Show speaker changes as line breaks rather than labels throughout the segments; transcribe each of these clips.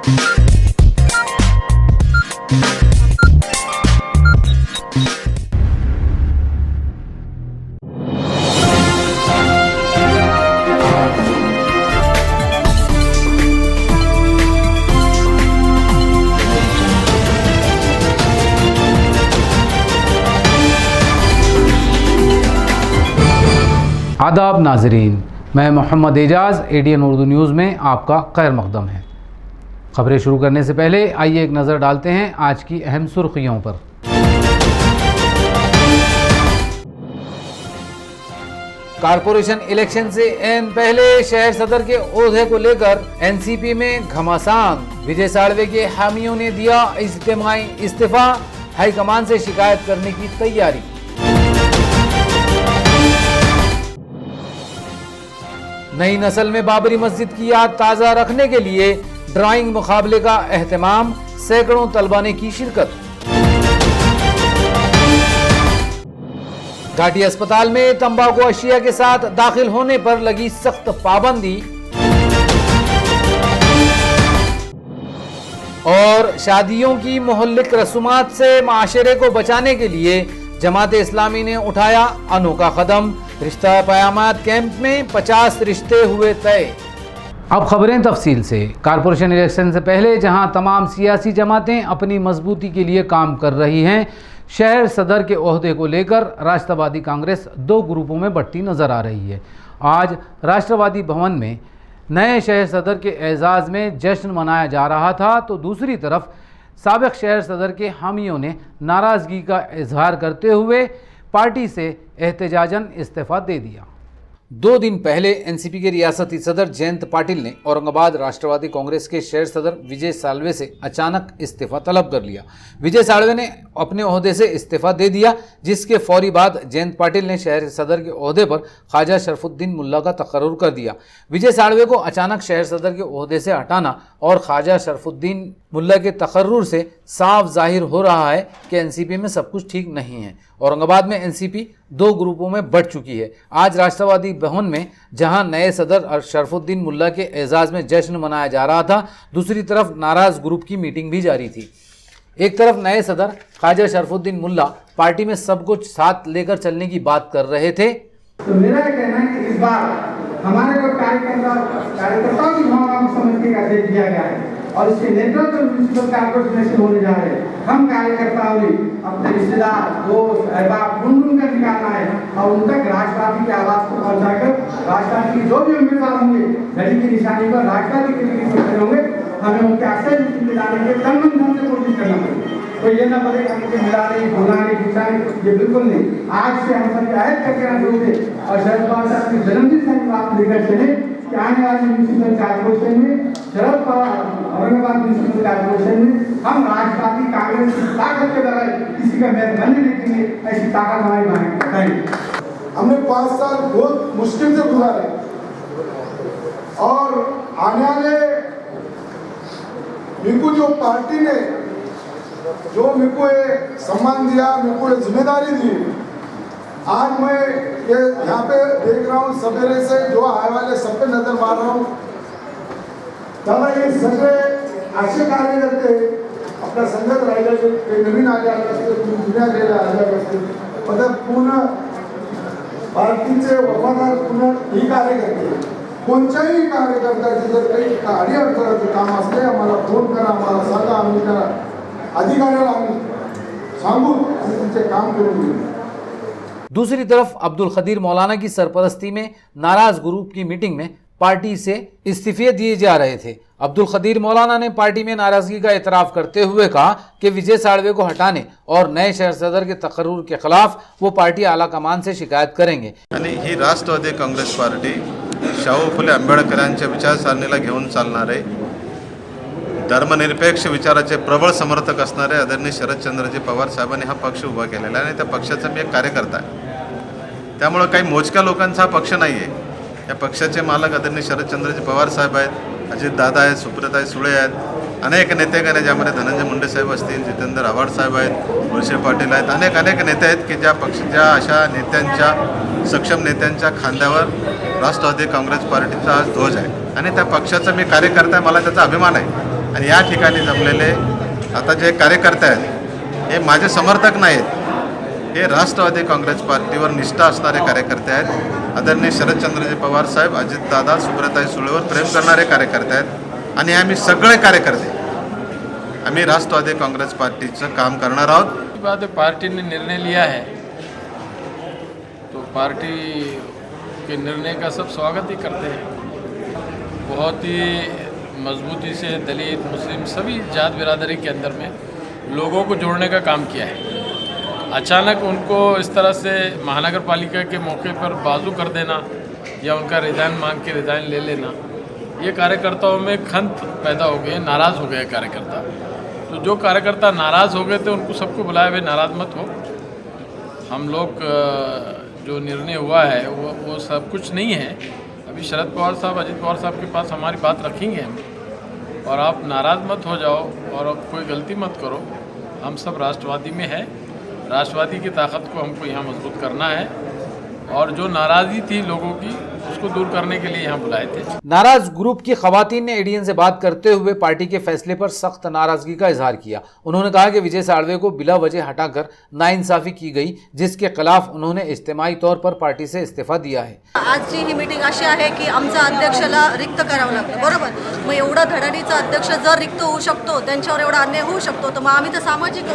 आदाब नाजरीन, मैं मोहम्मद एजाज़ ADN उर्दू न्यूज़ में आपका खैर मकदम है। खबरें शुरू करने से पहले आइए एक नज़र डालते हैं आज की अहम सुर्खियों पर। कारपोरेशन इलेक्शन से एन पहले शहर सदर के ओहदे को लेकर NCP में घमासान। विजय साळवे के हामियों ने दिया इज्तिमाई इस्तीफा, हाईकमान से शिकायत करने की तैयारी। नई नस्ल में बाबरी मस्जिद की याद ताज़ा रखने के लिए ड्राइंग मुकाबले का एहतमाम, सैकड़ों तलबा ने की शिरकत। घाटी अस्पताल में तंबाकू अशिया के साथ दाखिल होने पर लगी सख्त पाबंदी। और शादियों की मोहल्लिक रसूमात से माशरे को बचाने के लिए जमात इस्लामी ने उठाया अनोखा कदम। रिश्ता पयामात कैंप में 50 रिश्ते हुए तय। अब खबरें तफसील से। कारपोरेशन इलेक्शन से पहले जहां तमाम सियासी जमातें अपनी मजबूती के लिए काम कर रही हैं, शहर सदर के ओहदे को लेकर राष्ट्रवादी कांग्रेस दो ग्रुपों में बंटी नजर आ रही है। आज राष्ट्रवादी भवन में नए शहर सदर के एजाज़ में जश्न मनाया जा रहा था, तो दूसरी तरफ साबिक शहर सदर के हामियों ने नाराज़गी का इजहार करते हुए पार्टी से एहतजाजन इस्तीफ़ा दे दिया। 2 दिन पहले NCP के रियासती सदर जयंत पाटिल ने औरंगाबाद राष्ट्रवादी कांग्रेस के शहर सदर विजय साळवे से अचानक इस्तीफा तलब कर लिया। विजय साळवे ने अपने ओहदे से इस्तीफा दे दिया, जिसके फौरी बाद जयंत पाटिल ने शहर सदर के ओहदे पर ख्वाजा शरफुद्दीन मुल्ला का तकर्रुर कर दिया। विजय साळवे को अचानक शहर सदर के ओहदे से हटाना और ख्वाजा शरफुद्दीन मुल्ला के तकर्रुर से साफ जाहिर हो रहा है कि NCP में सब कुछ ठीक नहीं है। औरंगाबाद में NCP 2 ग्रुपों में बढ़ चुकी है। आज राष्ट्रवादी भवन में जहां नए सदर शरफुद्दीन मुल्ला के एजाज़ में जश्न मनाया जा रहा था, दूसरी तरफ नाराज ग्रुप की मीटिंग भी जारी थी। एक तरफ नए सदर ख्वाजा शरफुद्दीन मुल्ला पार्टी में सब कुछ साथ लेकर चलने की बात कर रहे थे।
तो मेरा कहना है कि इस बार हमारे को कार्यकर्ताओं की भावनाओं को समझने का आदेश दिया गया है और इसके नेतृत्व म्युनिसिपल कॉर्पोरेशन से होने जा रहे हैं। हम कार्यकर्ताओं ने अपने रिश्तेदार, दोस्त, अहबाब ढूंढ कर निकालना है और उन तक राष्ट्रवादी की आवाज को पहुंचाकर राष्ट्रवादी के जो भी उम्मीदवार होंगे घड़ी की निशानी पर राष्ट्रवादी के लिए खड़े होंगे, हमें उनके अक्षय मिलाने के तन मन धन से कोशिश करना पड़ेगा। तो ये ना पड़े कि मुझे मिलाने, भुलाने, घुसाने, ये बिल्कुल नहीं। आज से हम सब अहद करके शुरू थे और शरद पवार साहब के जन्मदिन से बात लेकर चले कि आने वाले म्युनिसिपल कॉर्पोरेशन में शरद पवार औरंगाबाद म्युनिसिपल कॉर्पोरेशन में हम राष्ट्रवादी कांग्रेस की ताकत के बगैर किसी का मैच बनने देंगे, ऐसी ताकत हमारी मांग।
हमने 5 साल बहुत मुश्किल से गुजारे और आने वाले मेरे को जो पार्टी ने जो मेरे को ये सम्मान दिया, मेरे को ये जिम्मेदारी दी, आज मैं ये यहाँ पे देख रहा हूँ सवेरे से जो आए वाले सब पे नजर मार रहा हूँ। त्याला ये सगळे असे कार्यकर्ते आपल्या संघात राहिले ते नवीन आले असते, जुन्या गेले आले असते, पण पूर्ण पार्टीचे वफादार पूर्ण ही कार्यकर्ते, कोणत्याही कार्यकर्त्याचे जर काही अडचणीचं काम असले आम्हाला फोन करा, आम्हाला सांगा, आम्ही त्या अधिकाऱ्याला आम्ही सांगू आणि तुमचे काम करून देऊ।
दूसरी तरफ अब्दुल खदीर मौलाना की सरपरस्ती में नाराज ग्रुप की मीटिंग में पार्टी से इस्तीफे दिए जा रहे थे। अब्दुल खदीर मौलाना ने पार्टी में नाराजगी का एतराफ़ करते हुए कहा कि विजय साळवे को हटाने और नए शहर सदर के तकर्रुर के खिलाफ वो पार्टी आला कमान से शिकायत करेंगे।
आणि ही राष्ट्रवादी काँग्रेस पार्टी शाहू फुले आंबेडकरांच्या विचारसरणीला घेऊन चालणारे, धर्मनिरपेक्ष विचाराचे प्रबळ समर्थक असणारे आदरणीय शरदचंद्रजी पवार साहेबांनी हा पक्ष उभा केलेला आहे आणि त्या पक्षाचा मी एक कार्यकर्ता आहे। त्यामुळे काही मोजक्या लोकांचा हा पक्ष नाही आहे। या पक्षाचे मालक आदरणीय शरदचंद्रजी पवार साहेब आहेत, अजित दादा आहेत, सुप्रियाताई सुळे आहेत, अनेक नेतेगण आहेत, ज्यामध्ये धनंजय मुंडे साहेब असतील, जितेंद्र आव्हाड साहेब आहेत, वळसे पाटील आहेत, अनेक नेते आहेत की ज्या अशा नेत्यांच्या, सक्षम नेत्यांच्या खांद्यावर राष्ट्रवादी काँग्रेस पार्टीचा आज ध्वज आहे आणि त्या पक्षाचा मी कार्यकर्ता आहे, मला त्याचा अभिमान आहे। आणि या ठिकाणी जमलेले आता जे कार्यकर्ते आहेत हे माझे समर्थक नाहीत, हे राष्ट्रवादी काँग्रेस पार्टीवर निष्ठा असणारे कार्यकर्ते आहेत. आदरणीय शरदचंद्रजी पवार साहेब, अजितदादा, सुब्रताई सुळेवर प्रेम करणारे कार्यकर्ते आहेत आणि आम्ही सगळे कार्यकर्ते आम्ही राष्ट्रवादी काँग्रेस पार्टीचं काम करणार आहोत.
बात है, पार्टी ने निर्णय लिया है तो पार्टी के निर्णय का सब स्वागत ही करते हैं. बहुत ही मजबूती से दलित, मुस्लिम सभी जात बिरादरी के अंदर में लोगों को जोड़ने का काम किया है. अचानक उनको इस तरह से महानगर पालिका के मौके पर बाजू कर देना या उनका रिजाइन मांग के रिजाइन ले लेना, ये कार्यकर्ताओं में खंत पैदा हो गए, नाराज़ हो गए कार्यकर्ता. तो जो कार्यकर्ता नाराज़ हो गए थे उनको सबको बुलाया, भाई नाराज़ मत हो, हम लोग जो निर्णय हुआ है वो सब कुछ नहीं है. अभी शरद पवार साहब, अजित पवार साहब के पास हमारी बात रखेंगे हम, और आप नाराज़ मत हो जाओ और कोई गलती मत करो. हम सब राष्ट्रवादी में है, राष्ट्रवादी की ताकत को हमको यहाँ मजबूत करना है और जो नाराज़गी थी लोगों की उसको दूर करने के लिए यहाँ बुलाए थे.
नाराज ग्रुप की खवातीन ने एडीएन से बात करते हुए पार्टी के फैसले पर सख्त नाराजगी का इजहार किया. उन्होंने कहा कि विजय साळवे को बिला वजह हटाकर नाइंसाफी की गई, जिसके खिलाफ उन्होंने इज्तिमाई तौर पर पार्टी से इस्तीफा दिया है.
आजची ही मीटिंग अशी आहे की आमच्या अध्यक्षाला रिक्त करावं लागतं, बरोबर. मग एवढा धडाडीचा अध्यक्ष जर रिक्त होऊ शकतो, त्यांच्यावर एवढा अन्याय होऊ शकतो, तर मग आम्ही तर सामाजिक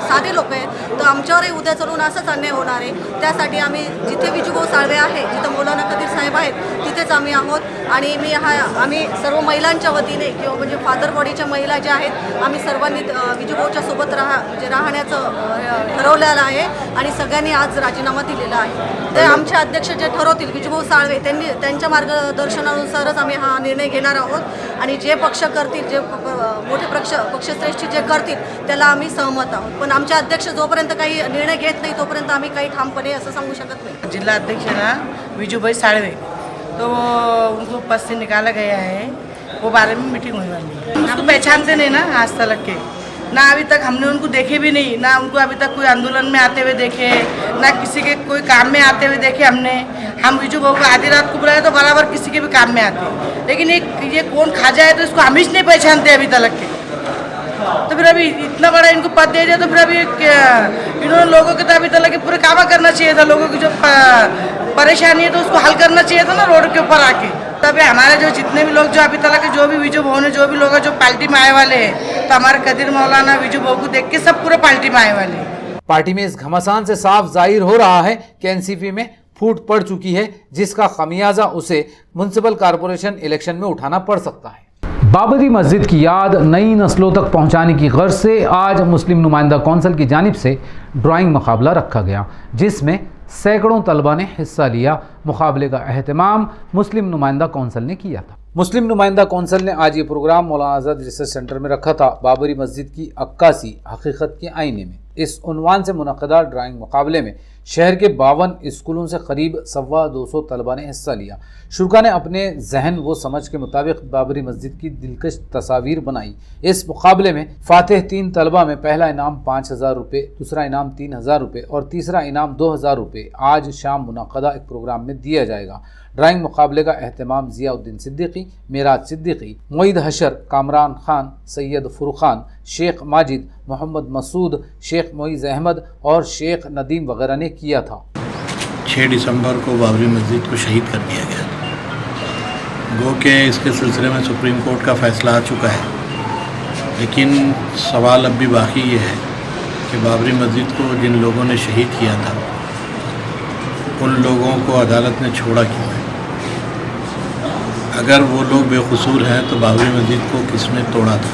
साधे लोक आहेत, तर आमच्यावरही उद्या चालून असंच अन्याय होणार आहे. त्यासाठी आम्ही जिथे विजूभाऊ साळवे आहे, जिथं मौलाना कदीर साहेब आहेत, तिथेच आम्ही आहोत. आणि आम्ही सर्व महिलांच्या वतीने किंवा म्हणजे फादर बॉडीच्या महिला ज्या आहेत, आम्ही सर्वांनी विजूभाऊच्या सोबत राहण्याचं ठरवलेलं आहे आणि सगळ्यांनी आज राजीनामा दिलेला आहे. ते आमचे अध्यक्ष जे ठरवतील विजूभाऊ साळवे, त्यांच्या मार्गदर्शनानुसारच आम्ही हा निर्णय घेणार आहोत आणि जे पक्ष करतील, जे मोठे पक्षश्रेष्ठी जे करतील त्याला आम्ही सहमत आहोत. पण आमचे अध्यक्ष जोपर्यंत काही निर्णय घेत नाही तोपर्यंत आम्ही काही ठामपणे असं सांगू शकत नाही.
जिला अध्यक्ष ना विजूभाई साळवे, तो उनको पद से निकाला गया है, वो बारे में मीटिंग हुई वाली है. हम उसको पहचानते नहीं ना आज तक के, ना अभी तक हमने उनको देखे भी नहीं, ना उनको अभी तक कोई आंदोलन में आते हुए देखे, ना किसी के कोई काम में आते हुए देखे हमने. हम विजू भाऊ को आधी रात को बुलाए तो बराबर किसी के भी काम में आते, लेकिन ये कौन खाजा है तो इसको हम ही नहीं पहचानते अभी तक के. तो फिर अभी इतना बड़ा इनको पद दे दिया तो फिर अभी इन्होंने लोगों के तो अभी तक के पूरे काम करना चाहिए था. लोगों की जो परेशानी है तो उसको हल करना चाहिए था ना रोड के ऊपर आके. तभी हमारे जो जितने भी लोग जो अभी तक के जो भी विजू भाऊ ने जो भी लोग जो पार्टी में आए वाले हैं, तो हमारे कदीर मौलाना विजू भाऊ को देख के सब पूरे पार्टी में आए वाले हैं.
पार्टी में इस घमासान से साफ जाहिर हो रहा है कि एनसीपी में फूट पड़ चुकी है, जिसका खमियाजा उसे म्युनिसिपल कॉरपोरेशन इलेक्शन में उठाना पड़ सकता है. बाबरी मस्जिद की याद नई नस्लों तक पहुंचाने की गर्ज से आज मुस्लिम नुमाइंदा कौंसिल की जानिब से ड्राइंग मुकाबला रखा गया, जिसमें सैकड़ों तलबा ने हिस्सा लिया. मुकाबले का एहतमाम मुस्लिम नुमाइंदा कौंसिल ने किया था. मुस्लिम नुमाइंदा कौंसिल ने आज ये प्रोग्राम मौलाना आज़ाद रिसर्च सेंटर में रखा था. बाबरी मस्जिद की अक्कासी हकीकत के आईने में, इस उन्वान से मुनक़दा ड्राइंग मुकाबले में शहर के 52 स्कूलों से करीब 225 तलबा ने हिस्सा लिया. शुरा ने अपने जहन व समझ के मुताबिक बाबरी मस्जिद की दिलकश तस्वीर बनाई. इस मुकाबले में फातिह 3 तलबा में पहला इनाम 5000 रुपये, दूसरा इनाम 3000 रुपये और तीसरा इनाम 2000 रुपये आज शाम मुनक़दा एक प्रोग्राम में दिया जाएगा. ड्राइंग मुकाबले का एहतमाम ज़ियाउद्दीन सिद्दीकी, मेराज सिद्दीकी, मोईद हशर, कामरान खान, सैयद फुरखान, शेख माजिद, मोहम्मद मसूद, शेख मोईज़ अहमद और शेख नदीम वगैरह ने किया था.
6 दिसंबर को बाबरी मस्जिद को शहीद कर दिया गया. गो के इसके सिलसिले में सुप्रीम कोर्ट का फैसला आ चुका है, लेकिन सवाल अब भी बाकी ये है कि बाबरी मस्जिद को जिन लोगों ने शहीद किया था उन लोगों को अदालत ने छोड़ा क्यों है? अगर वो लोग बेकसूर हैं तो बाबरी मस्जिद को किसने तोड़ा था,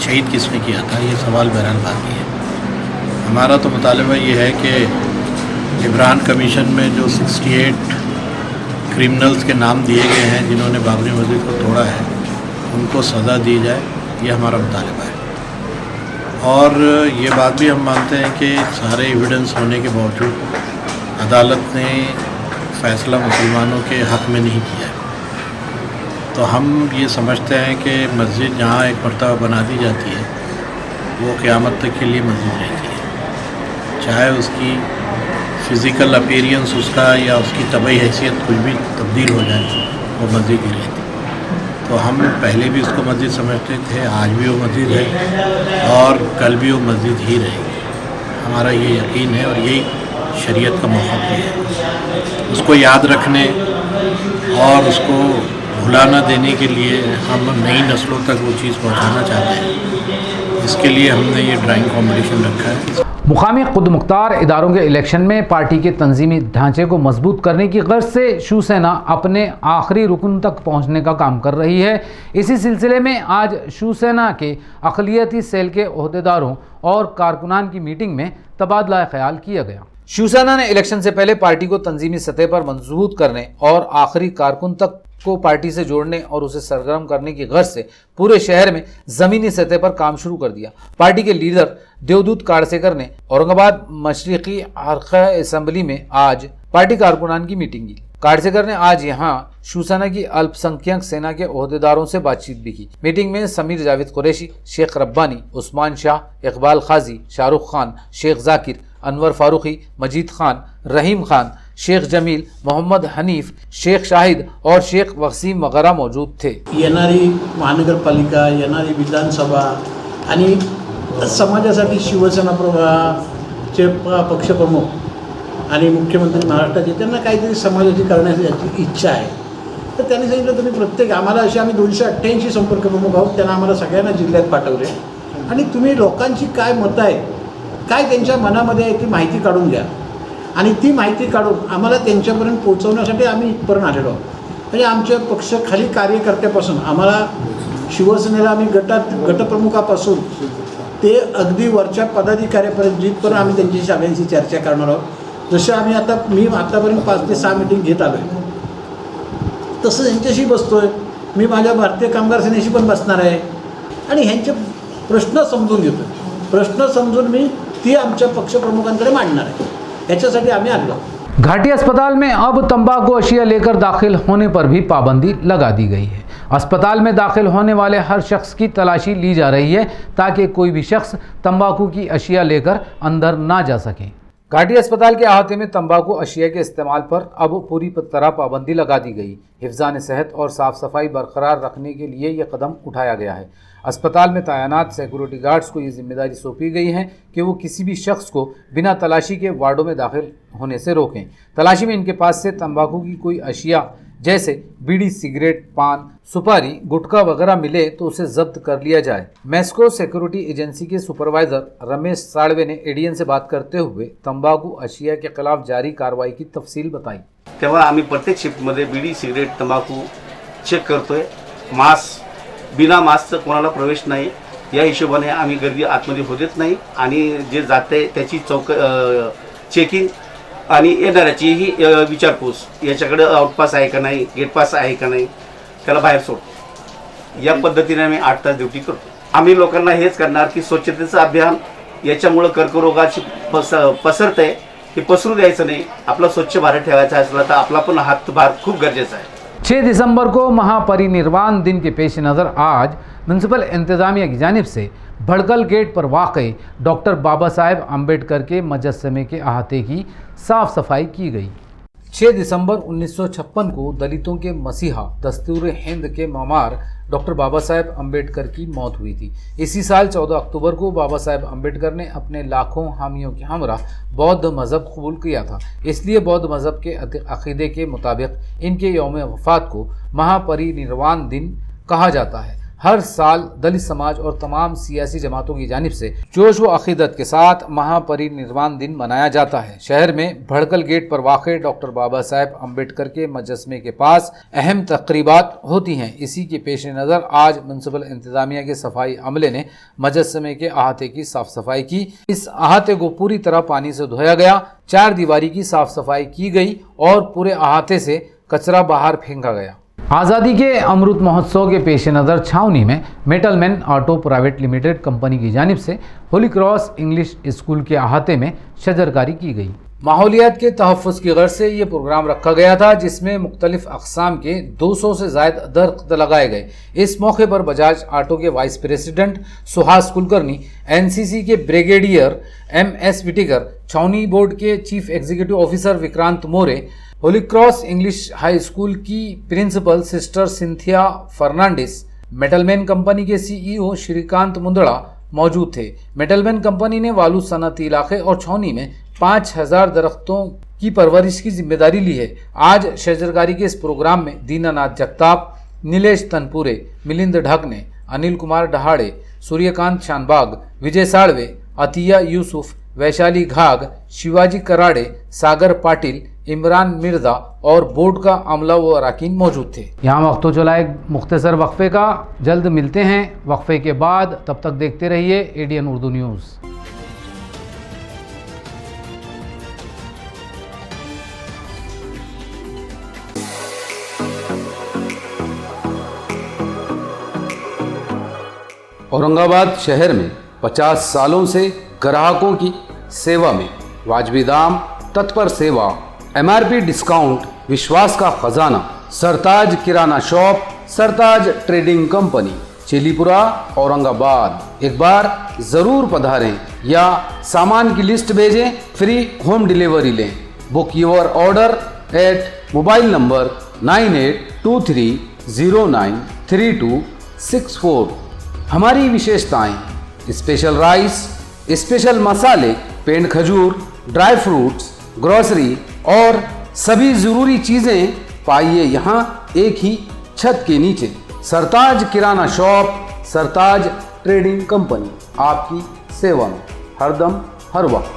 शहीद किसने किया था, ये सवाल बहरहाल बाकी है. हमारा तो मुतालबा ये है कि इमरान कमीशन में जो 68 क्रिमिनल्स के नाम दिए गए हैं जिन्होंने बाबरी मस्जिद को तोड़ा है, उनको सज़ा दी जाए, ये हमारा मुतालबा है. और ये बात भी हम मानते हैं कि सारे एविडेंस होने के बावजूद अदालत ने फ़ैसला मुसलमानों के हक़ में नहीं किया. तो हम ये समझते हैं कि मस्जिद जहाँ एक मरतबा बना दी जाती है वो क़यामत तक के लिए मस्जिद रहती है, चाहे उसकी फ़िज़िकल अपीयरेंस उसका या उसकी तबई हैसियत कुछ भी तब्दील हो जाए, वो मस्जिद ही रहती है. तो हम पहले भी उसको मस्जिद समझते थे, आज भी वो मस्जिद है और कल भी वो मस्जिद ही रहेगी। हमारा ये यकीन है और यही शरीयत का मौक़िफ़ भी है। उसको याद रखने और उसको भुला न देने के लिए हम नई नस्लों तक वो चीज़ पहुंचाना चाहते हैं। इसके लिए हमने ये ड्राइंग कंपटीशन रखा है।
मुकामी खुद मुख्तार इदारों के इलेक्शन में पार्टी के तंजीमी ढांचे को मजबूत करने की गर्ज से शिवसेना अपने आखिरी रुकन तक पहुंचने का काम कर रही है। इसी सिलसिले में आज शिवसेना के अक़लियती सेल के ओहदेदारों और कारकुनान की मीटिंग में तबादला ख्याल किया गया। शिवसेना ने इलेक्शन से पहले पार्टी को तंजीमी सतह पर मजबूत करने और आखिरी कारकुन तक को पार्टी से जोड़ने और उसे सरगर्म करने की गर्ज से पूरे शहर में जमीनी सतह पर काम शुरू कर दिया। पार्टी के लीडर देवदूत काड़सेकर ने औरंगाबाद मशरिकी हल्का असेंबली में आज पार्टी कारकुनान की मीटिंग की। काड़सेकर ने आज यहां शिवसेना की अल्पसंख्यक सेना के ओहदेदारों से बातचीत भी की। मीटिंग में समीर जावेद कुरैशी, शेख रब्बानी, उस्मान शाह, इकबाल खाजी, शाहरुख खान, शेख जाकिर, अनवर फारूकी, मजीद खान, रहीम खान, शेख जमील, मोहम्मद हनीफ, शेख शाहिद और शेख वसीम वगैरह मौजूद थे।
येणारी महानगरपालिका, येणारी विधानसभा आणि समाजासाठी शिवसेना चे पक्षप्रमुख आणि मुख्यमंत्री महाराष्ट्राचे त्यांना काहीतरी समाजाची करण्याची इच्छा आहे। तर त्यांनी सांगितलं तुम्ही प्रत्येक आम्हाला असे आम्ही 288 संपर्क प्रमुख आहोत, त्यांना आम्हाला सगळ्यांना जिल्ह्यात पाठवले आणि तुम्ही लोकांची काय मतं आहेत, काय त्यांच्या मनामध्ये आहे ती माहिती काढून घ्या आणि ती माहिती काढून आम्हाला त्यांच्यापर्यंत पोहोचवण्यासाठी आम्ही इथपर्यंत आलेलो आहोत। म्हणजे आमच्या पक्ष खाली कार्यकर्त्यापासून आम्हाला शिवसेनेला आम्ही गटप्रमुखापासून ते अगदी वरच्या पदाधिकाऱ्यापर्यंत जिथपर्यंत आम्ही त्यांची सगळ्यांशी चर्चा करणार आहोत। जसं आम्ही मी आतापर्यंत 5 ते 6 मीटिंग घेत आलो आहे, तसं यांच्याशी बसतोय। मी माझ्या भारतीय कामगार सेनेशी पण बसणार आहे आणि ह्यांचे प्रश्न समजून घेतो। प्रश्न समजून मी ती आमच्या पक्षप्रमुखांकडे मांडणार आहे। याच्यासाठी आम्ही आलो।
घाटी अस्पताल में अब तंबाकू अशिया लेकर दाखिल होने पर भी पाबंदी लगा दी गई है। अस्पताल में दाखिल होने वाले हर शख्स की तलाशी ली जा रही है ताकि कोई भी शख्स तंबाकू की अशिया लेकर अंदर ना जा सके। घाटी अस्पताल के अहाते में तंबाकू अशिया के इस्तेमाल पर अब पूरी तरह पाबंदी लगा दी गई। हिफ्ज़ान सेहत और साफ़ सफाई बरकरार रखने के लिए यह कदम उठाया गया है। अस्पताल में तैनात सिक्योरिटी गार्ड्स को ये जिम्मेदारी सौंपी गई है कि वो किसी भी शख्स को बिना तलाशी के वार्डों में दाखिल होने से रोकें। तलाशी में इनके पास से तंबाकू की कोई अशिया जैसे बीड़ी, सिगरेट, पान, सुपारी, गुटखा वगैरह मिले तो उसे जब्त कर लिया जाए। मेस्को सिक्योरिटी एजेंसी के सुपरवाइजर रमेश साड़वे ने एडीएन से बात करते हुए तंबाकू अशिया के खिलाफ जारी कार्रवाई की तफसील बताई।
तेव्हा आम्ही प्रत्येक शिफ्टमध्ये बीडी, सिगरेट, तंबाखू चेक करतोय। मास्क, बिना मास्कचं कोणाला प्रवेश नाही, या हिशोबाने आम्ही गर्दी आतमध्ये होत देत नाही आणि जे जाते त्याची चेकिंग आणि येणाऱ्याचीही विचारपूस, याच्याकडे आउटपास आहे का नाही, गेट पास आहे का नाही, त्याला बाहेर सोडतो। या पद्धतीने आम्ही 8 तास ड्युटी करतो। आम्ही लोकांना हेच करणार की स्वच्छतेचं अभियान, याच्यामुळे कर्करोगाची पसरते, हे पसरू द्यायचं नाही। आपला स्वच्छ भारत ठेवायचा असला तर आपला पण हातभार खूप गरजेचा है।
6 दिसंबर को महापरिनिर्वाण दिन के पेश नज़र आज म्यूनसिपल इंतज़ामिया की जानिब से भड़कल गेट पर वाक़ई डॉक्टर बाबा साहेब अम्बेडकर के मुजस्समे के अहाते की साफ़ सफाई की गई। 6 दिसंबर 1956 को दलितों के मसीहा दस्तूर हिंद के मामार डॉक्टर बाबा साहेब अम्बेडकर की मौत हुई थी। इसी साल 14 अक्टूबर को बाबा साहेब अम्बेडकर ने अपने लाखों हामियों के हमरा बौद्ध मज़हब कबूल किया था। इसलिए बौद्ध मज़हब के अक़ीदे के मुताबिक इनके यौम वफ़ात को महापरिनिर्वाण दिन कहा जाता है। हर साल दलित समाज और तमाम सियासी जमातों की जानिब से जोश व अक़ीदत के साथ महापरिनिर्वाण दिन मनाया जाता है। शहर में भड़कल गेट पर वाक़े डॉक्टर बाबा साहेब अम्बेडकर के मुजस्समे के पास अहम तक़रीबात होती हैं। इसी के पेश नज़र आज म्यूनसिपल इंतज़ामिया के सफाई अमले ने मुजस्समे के अहाते की साफ़ सफाई की। इस अहाते को पूरी तरह पानी से धोया गया, 4 दीवारी की साफ़ सफाई की गई और पूरे अहाते से कचरा बाहर फेंका गया। आज़ादी के अमृत महोत्सव के पेश नज़र छावनी में metal man auto private limited company की जानिब से होली क्रॉस इंग्लिश स्कूल के अहाते में शजरकारी की गई। माहौलियात के तहफ़्फ़ुज़ की गर्ज से ये प्रोग्राम रखा गया था, जिसमें मुख्तलिफ अक़साम के 200 से ज़ायद दरख्त लगाए गए। इस मौके पर बजाज ऑटो के vice president Suhas Kulkarni, NCC के ब्रिगेडियर MS विटिकर, छावनी बोर्ड के chief executive officer Vikrant More, holy cross English high school की principal sister Cynthia Fernandes, Metalman company के CEO श्रीकांत मुंदड़ा मौजूद थे। मेटलमैन कंपनी ने वालू सनती इलाके और छावनी में 5000 दरख्तों की परवरिश की जिम्मेदारी ली है। आज शजरकारी के इस प्रोग्राम में दीनानाथ जगताप, नीलेश तनपुरे, मिलिंद ढकने, अनिल कुमार डहाड़े, सूर्यकांत शानबाग, विजय साड़वे, अतिया यूसुफ, वैशाली घाग, शिवाजी कराड़े, सागर पाटिल, इमरान मिर्जा और बोर्ड का अमला व अराकीन मौजूद थे। यहाँ वक्त तो चला एक मुख्तसर वक्फे का, जल्द मिलते हैं वक्फे के बाद। तब तक देखते रहिए ADN उर्दू न्यूज़। औरंगाबाद शहर में 50 सालों से ग्राहकों की सेवा में वाजबी दाम, तत्पर सेवा, MRP डिस्काउंट, विश्वास का खजाना, Sartaj Kirana shop, Sartaj trading company, Chilipura, Aurangabad. एक बार जरूर पधारें या सामान की लिस्ट भेजें, फ्री होम डिलीवरी लें। Book your order at mobile number 9823093264। हमारी विशेषताएं: स्पेशल राइस, स्पेशल मसाले, पेंड खजूर, ड्राई फ्रूट्स, ग्रोसरी और सभी जरूरी चीजें पाइए यहाँ एक ही छत के नीचे। सरताज Kirana shop, Sartaj trading company, आपकी सेवा में हरदम हर वक्त।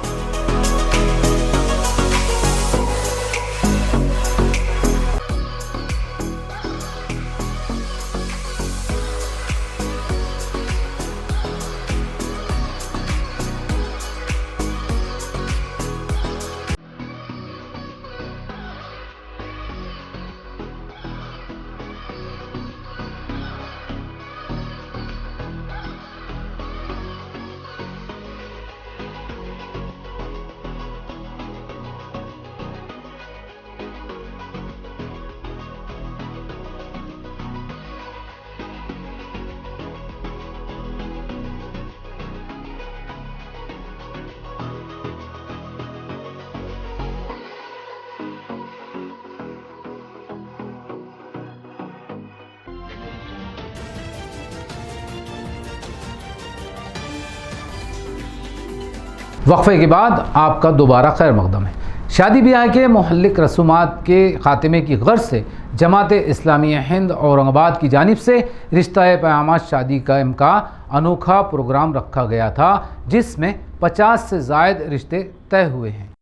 वक्फे के बाद आपका दोबारा खैर मकदम है। शादी ब्याह के मुहल्लिक रसूमात के ख़ात्मे की गर्ज से जमात इस्लामिया हिंद औरंगाबाद की जानिब से रिश्ता क़यामत शादी कायम का अनोखा प्रोग्राम रखा गया था, जिसमें 50 से ज़ायद रिश्ते तय हुए हैं।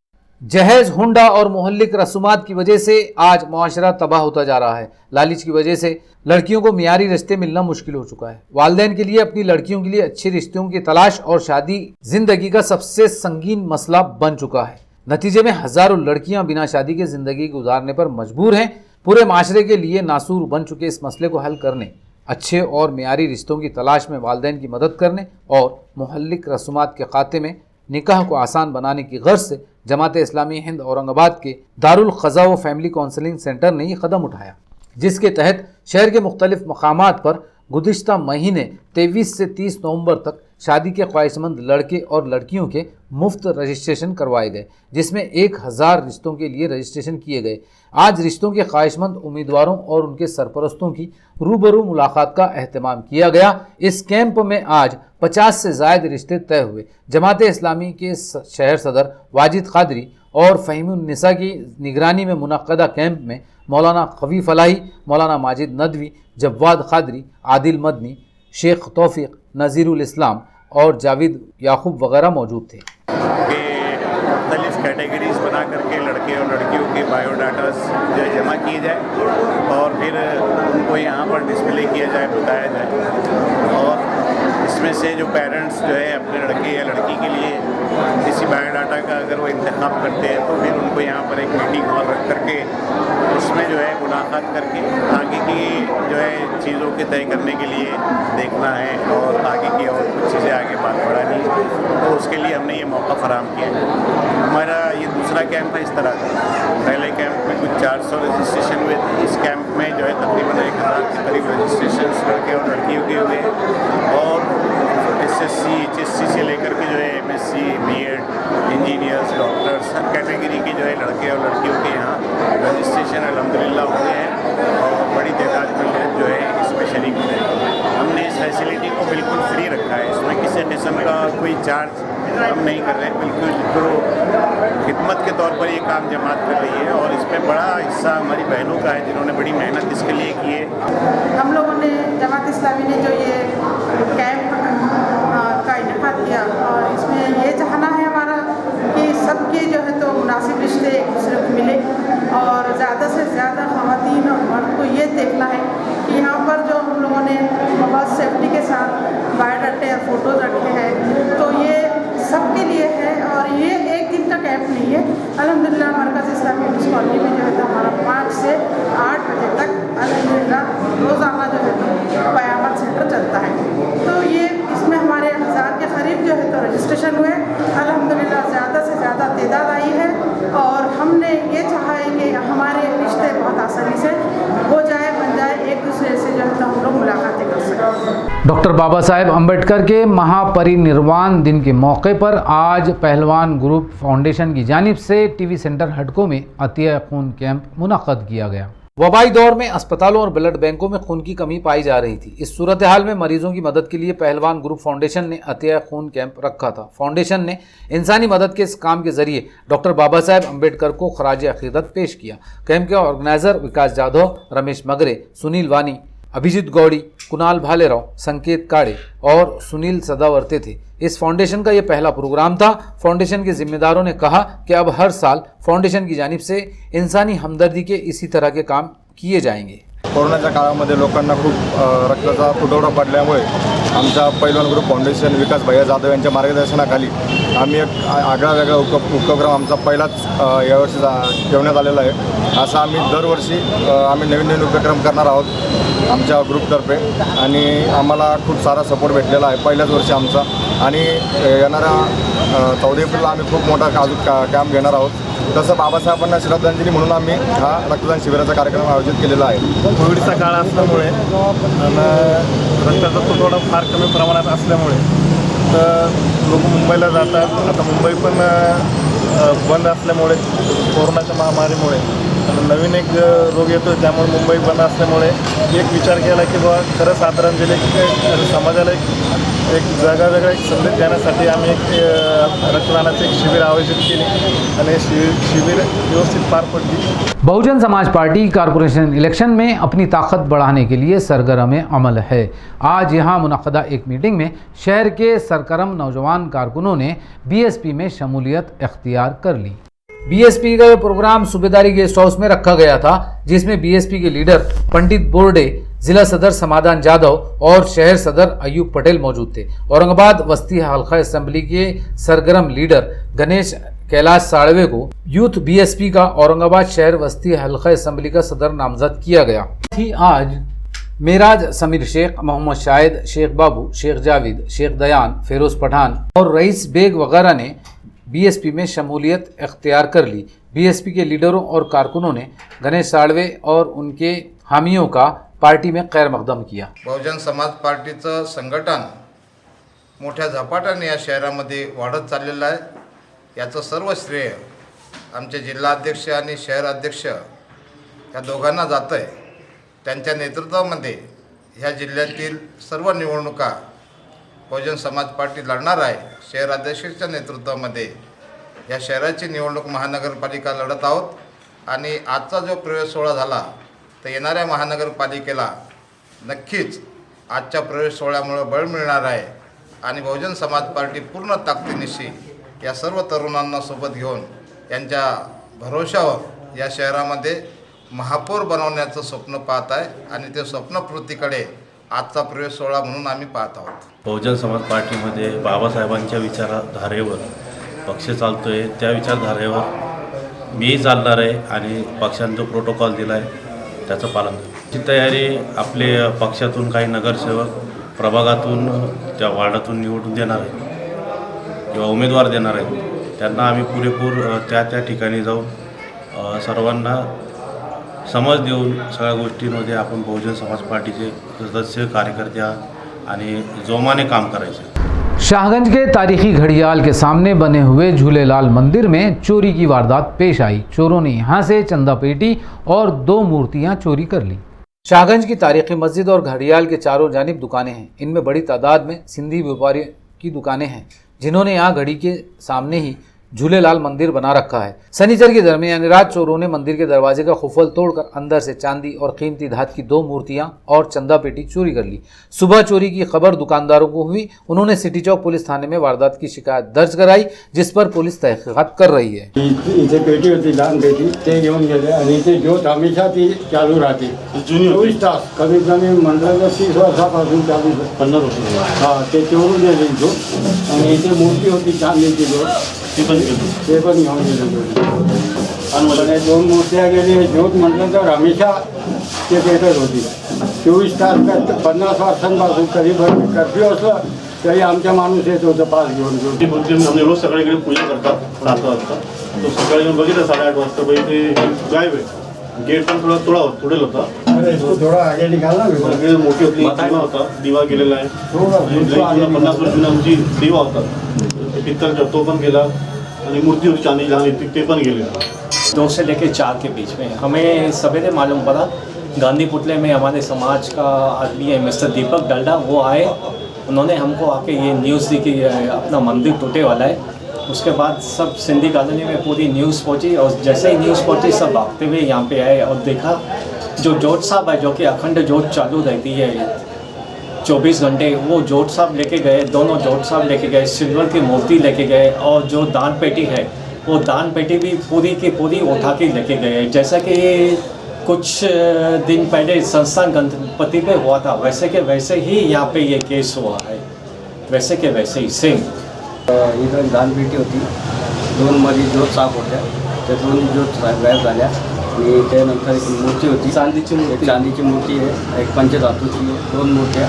जहेज़, हुंडा और मुहल्लिक रसूमात की वजह से आज मुआशरा तबाह होता जा रहा है। लालच की वजह से लड़कियों को मियारी रिश्ते मिलना मुश्किल हो चुका है। वालिदैन के लिए अपनी लड़कियों के लिए अच्छे रिश्तों की तलाश और शादी जिंदगी का सबसे संगीन मसला बन चुका है। नतीजे में हजारों लड़कियां बिना शादी के जिंदगी गुजारने पर मजबूर हैं। पूरे माशरे के लिए नासूर बन चुके इस मसले को हल करने, अच्छे और मियारी रिश्तों की तलाश में वालिदैन की मदद करने और मुहल्लिक रसूमात के खाते में निकाह को आसान बनाने की गर्ज से जमात इस्लामी हिंद औरंगाबाद के दारुल क़ज़ा व फैमिली काउंसलिंग सेंटर ने ये कदम उठाया, जिसके तहत शहर के मुख्तलिफ मकामात पर गुज़िश्ता महीने 23 से 30 नवंबर तक शादी के ख्वाहिशमंद लड़के और लड़कियों के मुफ्त रजिस्ट्रेशन करवाए गए, जिसमें 1000 रिश्तों के लिए रजिस्ट्रेशन किए गए। आज रिश्तों के ख्वाहिशमंद उम्मीदवारों और उनके सरपरस्तों की रूबरू मुलाकात का एहतमाम किया गया। इस कैंप में आज 50 से ज़ायद रिश्ते तय हुए। जमात इस्लामी के शहर सदर वाजिद कादरी और फ़हीमुन्निसा की निगरानी में मुनक़दा कैंप में मौलाना कवी फलाही, मौलाना माजिद नदवी, जव्वाद कादरी, आदिल मदनी, शेख तौफीक, नज़ीरुल इस्लाम और जावेद याकूब वगैरह मौजूद थे।
मुख्तलिफ कैटेगरीज बना करके लड़के और लड़कियों के बायोडाटास जो है जमा किए जाए और फिर उनको यहाँ पर डिस्प्ले किया जाए, बताया जाए। और इसमें से जो पेरेंट्स जो है अपने लड़के या लड़की के लिए किसी बायोडाटा का अगर वो इंतखाब करते हैं तो फिर उनको यहाँ पर एक मीटिंग हॉल रख करके उसमें जो है मुलाकात करके आगे की जो है चीज़ों के तय करने के लिए देखना है और आगे की और कुछ चीज़ें आगे बात बढ़ानी है, तो उसके लिए हमने ये मौका फराहम किया है। हमारा ये दूसरा दूसरा कैंप है इस तरह का। पहले कैंप में कुछ 400 रजिस्ट्रेशन हुए थे, इस कैंप में जो है तकरीबन 1000 के करीब रजिस्ट्रेशन लड़के और लड़कियों के हुए हैं। और SSC HSC से लेकर के जो है MSc BEd इंजीनियर्स डॉक्टर्स हर कैटेगरी के जो है लड़के और लड़कियों के यहाँ रजिस्ट्रेशन अल्हम्दुलिल्लाह हुए हैं और बड़ी तादाद में जो है इसमें शरीक हुए हैं। हमने इस फैसिलिटी को बिल्कुल फ्री रखा है, इसमें किसी किस्म का कोई चार्ज हम नहीं कर रहे हैं, बिल्कुल तो खिदमत के तौर पर ये काम जमात कर रही है। और इसमें बड़ा हिस्सा हमारी बहनों का है जिन्होंने बड़ी मेहनत इसके लिए की है।
हम लोगों ने जमात इस्लामी ने जो ये कैंप का इनेकाद किया और इसमें ये चाहना है हमारा कि सबके जो है तो मुनासिब रिश्ते एक दूसरे को मिले और ज़्यादा से ज़्यादा ख़वातीन और मर्द को ये देखना है कि यहाँ पर जो हम लोगों ने बहुत सेफ्टी के साथ बायोडाटे और फोटोज़ रखे हैं तो ये सबके लिए है। और ये एक दिन का कैंप नहीं है, अल्हम्दुलिल्लाह मरकज़ इस्लामी कॉलोनी में जो है तो हमारा 5 से 8 बजे तक अल्हम्दुलिल्लाह रोज़ाना जो है तो क़यामत सेंटर चलता है। तो ये इसमें हमारे 1000 के करीब जो है तो रजिस्ट्रेशन हुए, अल्हम्दुलिल्लाह ज़्यादा से ज़्यादा तादाद आई है। और हमने ये चाहा है कि हमारे रिश्ते बहुत आसानी से हो जाए, बन जाए, एक दूसरे से जो है तो हम लोग मुलाकातें कर सकें।
डॉक्टर बाबा साहेब अम्बेडकर के महापरिनिर्वाण दिन के मौके पर आज पहलवान ग्रुप फाउंडेशन की जानिब से टीवी सेंटर हडको में अतिया खून कैंप मुनक्कद किया गया। वबाई दौर में अस्पतालों और ब्लड बैंकों में खून की कमी पाई जा रही थी। इस सूरत हाल में मरीजों की मदद के लिए पहलवान ग्रुप फाउंडेशन ने अतिया खून कैंप रखा था। फाउंडेशन ने इंसानी मदद के इस काम के जरिए डॉक्टर बाबा साहेब अम्बेडकर को खराज अकीदत पेश किया। कैंप के ऑर्गेनाइजर विकास जाधव, रमेश मगरे, सुनील वानी, अभिजीत गौड़ी, कुणाल भालेराव, संकेत काड़े और सुनील सदावर्ते थे। इस फाउंडेशन का यह पहला प्रोग्राम था। फाउंडेशन के जिम्मेदारों ने कहा कि अब हर साल फाउंडेशन की जानिब से इंसानी हमदर्दी के इसी तरह के काम किए जाएंगे।
कोरोनाच्या काळामध्ये लोकांना खूप रक्ताचा तुटवडा पडल्यामुळे आमच्या पैलवान ग्रुप फाउंडेशन विकास भैया जाधव यांच्या मार्गदर्शनाखाली आम्ही एक आगळा वेगळा उपक्रम आमचा पहिलाच यावर्षी ठेवण्यात आलेला आहे। असा आम्ही दरवर्षी आम्ही नवीन नवीन उपक्रम करणार आहोत आमच्या ग्रुपतर्फे आणि आम्हाला खूप सारा सपोर्ट भेटलेला आहे पहिल्याच वर्षी आमचा। आणि येणाऱ्या 14 एप्रिलला आम्ही खूप मोठा कॅम्प घेणार आहोत। तसं बाबासाहेबांना श्रद्धांजली म्हणून आम्ही हा रक्तदान शिबिराचा कार्यक्रम आयोजित केलेला आहे।
कोविडचा काळ असल्यामुळे आणि रक्ताचा तुटवडा फार कमी प्रमाणात असल्यामुळे तर लोक मुंबईला जातात। आता मुंबई पण बंद असल्यामुळे कोरोनाच्या महामारीमुळे नवीन एक रोग येतो, त्यामुळे मुंबई बंद असल्यामुळे एक विचार केला की बाबा खरंच आदरांजली समाजाला एक जगावेगळा एक संदेश देण्यासाठी आम्ही एक रक्तदानाचे एक शिबिर आयोजित केले आणि शिबिर व्यवस्थित पार पडली।
Bahujan Samaj party corporation election में अपनी ताकत बढ़ाने के लिए सरगर्म अमल है। आज यहाँ मुनक़दा एक मीटिंग में शहर के सरगर्म नौजवान कारकुनों ने BSP में शमूलियत इख्तियार कर ली। BSP का प्रोग्राम सूबेदारी गेस्ट हाउस में रखा गया था, जिसमें BSP के लीडर पंडित बोर्डे, जिला सदर समाधान जाधव और शहर सदर अयूब पटेल मौजूद थे। औरंगाबाद वस्ती हल्का असेंबली के सरगर्म लीडर गणेश कैलाश साड़वे को यूथ BSP का औरंगाबाद शहर वस्ती हल्का असेंबली का सदर नामजद किया गया। आज मेराज समीर शेख, मोहम्मद शाहिद, शेख बाबू, शेख जावेद, शेख दयान, फेरोज पठान और रईस बेग वगैरह ने BSP में शमूलियत इख्तियार कर ली। BSP के लीडरों और कारकुनों ने गणेश साड़वे और उनके हामियों का पार्टी में खैर मकदम किया।
बहुजन समाज पार्टीचं संघटन मोठ्या झपाट्याने या शहरामध्ये वाढत चाललेलं आहे। याचं सर्व श्रेय आमचे जिल्हाध्यक्ष आणि शहर अध्यक्ष या दोघांना जातं आहे। त्यांच्या नेतृत्वामध्ये ह्या जिल्ह्यातील सर्व निवडणुका बहुजन समाज पार्टी लढणार आहे। शहर अध्यक्षाच्या नेतृत्वामध्ये या शहराची निवडणूक महानगरपालिका लढत आहोत आणि आजचा जो प्रवेश सोहळा झाला तर येणाऱ्या महानगरपालिकेला नक्कीच आजच्या प्रवेश सोहळ्यामुळे बळ मिळणार आहे आणि बहुजन समाज पार्टी पूर्ण ताकदीनिशी या सर्व तरुणांना सोबत घेऊन यांच्या भरोशावर या शहरामध्ये महापौर बनवण्याचं स्वप्न पाहत आहे आणि ते स्वप्नपूर्तीकडे आजचा प्रवेश सोहळा म्हणून आम्ही पाहत आहोत।
बहुजन समाज पार्टीमध्ये बाबासाहेबांच्या विचारधारेवर पक्ष चालतो आहे, त्या विचारधारेवर मी चालणार आहे आणि पक्षाने जो प्रोटोकॉल दिला आहे त्याचं पालन करतो। ही तयारी आपले पक्षातून काही नगरसेवक प्रभागातून त्या वार्डातून निवडून देणार आहेत किंवा उमेदवार देणार आहेत। त्यांना आम्ही पुरेपूर त्या ठिकाणी जाऊन सर्वांना समज देऊन सगळ्या गोष्टींमध्ये आपण बहुजन समाज पार्टीचे सदस्य कार्यकर्ते आणि जोमाने काम करायचे।
शाहगंज के तारीखी घड़ियाल के सामने बने हुए झूलेलाल मंदिर में चोरी की वारदात पेश आई। चोरों ने यहां से चंदा पेटी और 2 मूर्तियां चोरी कर ली। शाहगंज की तारीखी मस्जिद और घड़ियाल के चारों जानिब दुकानें हैं। इनमें बड़ी तादाद में सिंधी व्यापारी की दुकानें हैं, जिन्होंने यहाँ घड़ी के सामने ही झूलेलाल मंदिर बना रखा है। शनिचर की दरमियान रात चोरों ने मंदिर के दरवाजे का खुफल तोड़कर अंदर से चांदी और कीमती धात की 2 मूर्तियां और चंदा पेटी चोरी कर ली। सुबह चोरी की खबर दुकानदारों को हुई। उन्होंने सिटी चौक पुलिस थाने में वारदात की शिकायत दर्ज कराई, जिस पर पुलिस तहकीकात कर रही है।
इथे पेटी होती, लहान पेटी, ते घेऊन गेले आणि ते ज्योत हमेशा ती चालू राहते 24 तास, कमीत कमी म्हटलं तर 30 वर्षापासून चालू 15 वर्ष। हां, ते चोरून गेले ज्योत आणि इथे मूर्ती होती चांदीची ज्योत, ते पण घेऊन गेले। आणि 2 मूर्त्या गेले ज्योत म्हटलं तर हमेशा ते पेटत होती 24 तास। 50 वर्षांपासून कधी कर्फ्यू असलं तरी आमच्या माणूस येत होतं पास घेऊन।
आम्ही रोज सकाळीकडे पूजा करतात 7 वाजता, तो सकाळी येऊन बघितलं 8:30 वाजता बाई ते गायब आहे। गेट पण थोडा तोडेल होता,
थोडा आगे निघाला
मोठी होती दिवा होता, दिवा गेलेला आहे। 50 वर्षांनी आमची दिवा होता पित्तरचा, तो पण गेला आणि मूर्ती होती चांदी लहान ते पण गेले।
2 से लेकर 4 के बीच में हमें सवेरे मालूम पड़ा, गांधी पुतले में हमारे समाज का आदमी है मिस्टर दीपक डल्डा, वो आए, उन्होंने हमको आके ये न्यूज़ दी कि अपना मंदिर टूटे वाला है। उसके बाद सब सिंधी कॉलोनी में पूरी न्यूज़ पहुंची और जैसे ही न्यूज़ पहुंची सब भागते हुए यहाँ पे आए और देखा जो जोत साहब है, जो कि अखंड जोत चालू रहती है 24 घंटे, वो जोत साहब लेके गए, दोनों जोत साहब लेके गए, सिल्वर की मूर्ति लेके गए और जो दान पेटी है वो दान पेटी भी पूरी की पूरी उठा के लेके गए। जैसा कि कुछ दिन पहले संस्थान गणपति पे हुआ था, वैसे के वैसे ही यहाँ पे ये केस हुआ है, वैसे के वैसे ही सेम।
इथं दानपेटी होती, 2 मध्ये ज्योत साफ होत्या, त्या 2 ज्योत गायब झाल्या आणि त्यानंतर एक मूर्ती होती, चांदीची मूर्ती आहे, एक पंचधातूची 2 मूर्त्या,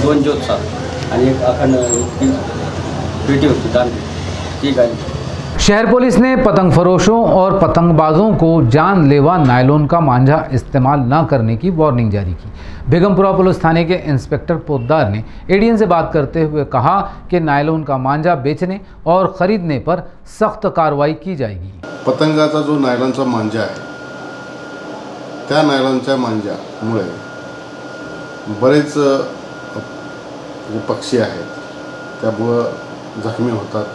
2 ज्योत साफ आणि एक अखंड पेटी होती दानपेटी, ती गायब।
शहर पुलिस ने पतंग फरोशों और पतंगबाजों को जानलेवा नायलॉन का मांझा इस्तेमाल न करने की वार्निंग जारी की। बेगमपुरा पुलिस थाने के इंस्पेक्टर पोद्दार ने एडीएन से बात करते हुए कहा कि नायलॉन का मांझा बेचने और ख़रीदने पर सख्त कार्रवाई की जाएगी।
पतंगाचा जो नायलॉनचा मांजा आहे, त्या नायलॉनच्या मांजामुळे बरेच जे पक्षी आहेत त्यामुळं जखमी होतात,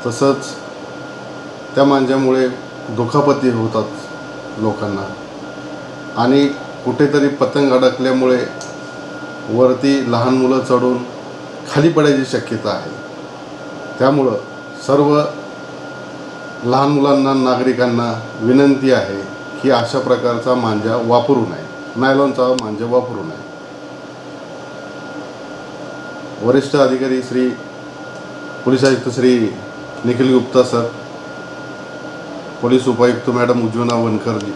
तसंच त्या मांजामुळे दुखापती होतात लोकांना आणि कुठेतरी पतंग अडकल्यामुळे वरती लहान मुलं चढून खाली पडायची शक्यता आहे। त्यामुळं सर्व लहान मुलांना, नागरिकांना विनंती आहे की अशा प्रकारचा मांजा वापरू नये, नायलॉनचा मांजा वापरू नये। वरिष्ठ अधिकारी श्री पोलीस आयुक्त श्री निखिल गुप्ता सर, पोलीस उपायुक्त मॅडम उज्ज्वला वनकर जी,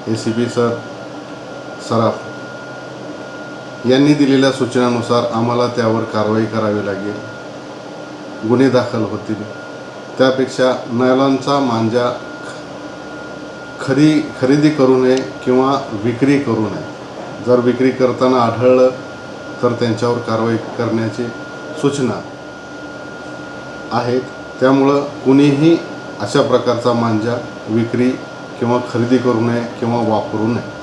ACP सर सराफ यांनी दिलेल्या सूचनानुसार आम्हाला त्यावर कारवाई करावी लागेल, गुन्हे दाखल होतील। त्यापेक्षा नायलॉनचा मांजा खरेदी करू नये किंवा विक्री करू नये। जर विक्री करताना आढळलं तर त्यांच्यावर कारवाई करण्याची सूचना आहेत। त्यामुळं कुणीही अशा प्रकारचा मांजा विक्री किंवा खरेदी करू नये किंवा वापरू नये।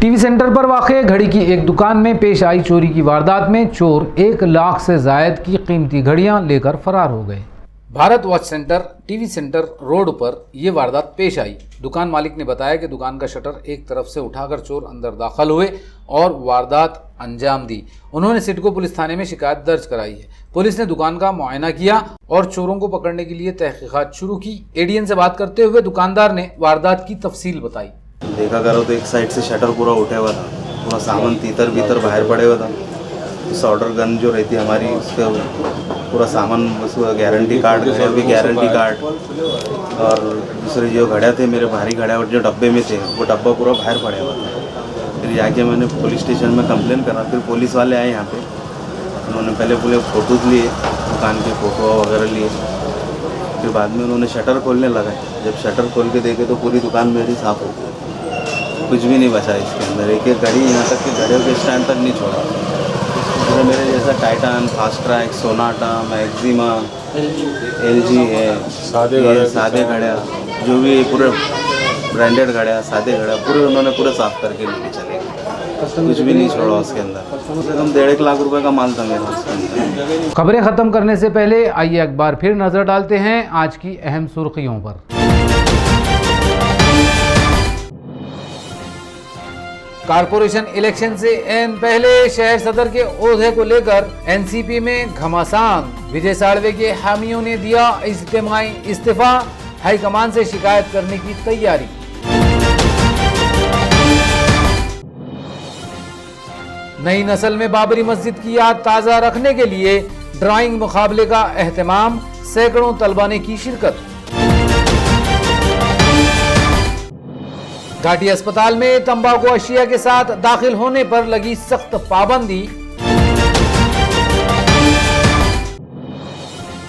टीवी सेंटर पर वाक़े घड़ी की एक दुकान में पेश आई चोरी की वारदात में चोर 1 लाख से जायद की कीमती घड़ियां लेकर फरार हो गए। Bharat watch centre TV centre road पर यह वारदात पेश आई। दुकान मालिक ने बताया कि दुकान का शटर एक तरफ से उठाकर चोर अंदर दाखिल हुए और वारदात अंजाम दी। उन्होंने सिडको पुलिस थाने में शिकायत दर्ज कराई है। पुलिस ने दुकान का मुआयना किया और चोरों को पकड़ने के लिए तहकीकात शुरू की। एडीएन से बात करते हुए दुकानदार ने वारदात की तफसील बताई।
देखा करो तो एक साइड से शटर पूरा उठा हुआ था, पूरा सामान तीतर बीतर बाहर पड़े हुआ था। सॉल्डर गन जो रहती है हमारी, उसका पूरा सामान, उसका गारंटी कार्ड है, भी गारंटी कार्ड, और दूसरे जो घड़े थे मेरे भारी घड़े और जो डब्बे में थे वो डब्बा पूरा बाहर पड़ा हुआ था। फिर जाके मैंने पुलिस स्टेशन में कंप्लेन करा। फिर पुलिस वाले आए यहाँ पे, उन्होंने पहले पूरे फ़ोटोज़ लिए, दुकान के फ़ोटो वगैरह लिए। फिर बाद में उन्होंने शटर खोलने लगाए। जब शटर खोल के देखे तो पूरी दुकान मेरी साफ़ हो गई, कुछ भी नहीं बचा इसके अंदर। एक एक घड़ी, यहाँ तक कि घड़ियों के स्टैंड तक नहीं छोड़ा। पूरे मेरे जैसा Titan, fast track, Sonata, maxima, LG है, सादे घड़िया, जो भी पूरे ब्रांडेड घड़िया, सादे घड़िया, पूरे उन्होंने पूरे साफ़ करके लेके चले गए। कुछ भी नहीं छोड़ा उसके अंदर। कम से कम 1.5 लाख रुपए का माल था मेरा उसके अंदर।
खबरें खत्म करने से पहले आइए एक बार फिर नजर डालते हैं आज की अहम सुर्खियों पर। कारपोरेशन इलेक्शन से एन पहले शहर सदर के ओहदे को लेकर एनसीपी में घमासान। विजय साळवे के हामियों ने दिया इज्तिमाई इस्तीफा, हाईकमान से शिकायत करने की तैयारी। नई नस्ल में बाबरी मस्जिद की याद ताज़ा रखने के लिए ड्राइंग मुकाबले का एहतमाम, सैकड़ों तलबा ने की शिरकत। घाटी अस्पताल में तंबाकू अशिया के साथ दाखिल होने पर लगी सख्त पाबंदी।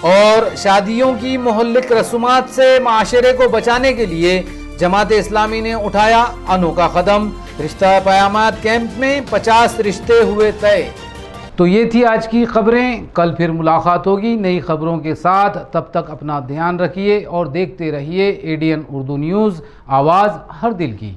और शादियों की मोहल्लिक रसूमात से माशरे को बचाने के लिए जमात इस्लामी ने उठाया अनोखा कदम। रिश्ता पयामात कैंप में 50 रिश्ते हुए तय। तो ये थी आज की खबरें। कल फिर मुलाकात होगी नई खबरों के साथ। तब तक अपना ध्यान रखिए और देखते रहिए ADN उर्दू न्यूज़, आवाज़ हर दिल की।